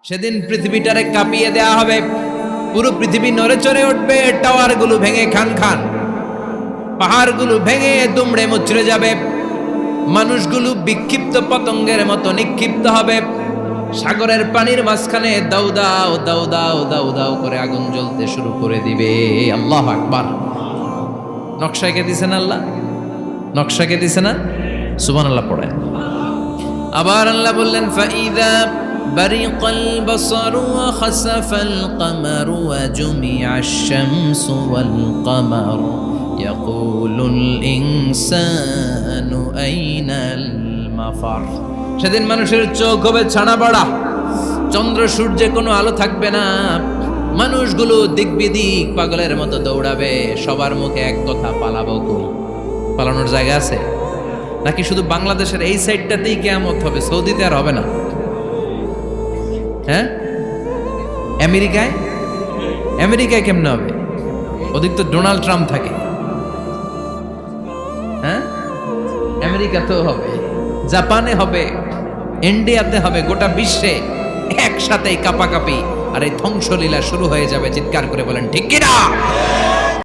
সেদিন পৃথিবীটারে কাঁপিয়ে দেয়া হবে, পুরো পৃথিবী নড়ে চড়ে উঠবে, টাওয়ারগুলো ভেঙে খান খান, পাহাড়গুলো ভেঙে দুমড়ে মুচড়ে যাবে, মানুষগুলো বিক্ষিপ্ত পতঙ্গের মতো নিক্ষিপ্ত হবে, সাগরের পানির মাঝখানে দাউ দাউ দাউ দাউ দাউ দাউ করে আগুন জ্বলতে শুরু করে দিবে। আল্লাহু আকবার। নকশা এঁকে দিছেন আল্লাহ, নকশা এঁকে দিছে না? সুবহানাল্লাহ পড়েন। আবার আল্লাহ বললেন ফাইদা বারিকাল বাসারু ওয়া খাসাফাল কামারু ওয়া জুমিআশ শামসু ওয়াল কামারু ইয়াকুলুল ইনসানু আইনাল মাফার। সেদিন মানুষের চোখ হবে ছানা বড়া, চন্দ্র সূর্যে কোনো আলো থাকবে না, মানুষগুলো দিক বিদিক পাগলের মতো দৌড়াবে, সবার মুখে এক কথা, পালাবো কই? পালানোর জায়গা আছে নাকি শুধু বাংলাদেশের এই সাইডটাতেই কিয়ামত হবে? সৌদিতে আর হবে না? হ্যাঁ, আমেরিকায়, আমেরিকায় কেমনে হবে? ওদিক তো ডোনাল্ড ট্রাম্প থাকে। হ্যাঁ, আমেরিকাতেও হবে, জাপানে হবে, ইন্ডিয়াতে হবে, গোটা বিশ্বে একসাথে কাপাকাপি আর এই ধ্বংসলীলা শুরু হয়ে যাবে। চিৎকার করে বলেন ঠিক কিনা?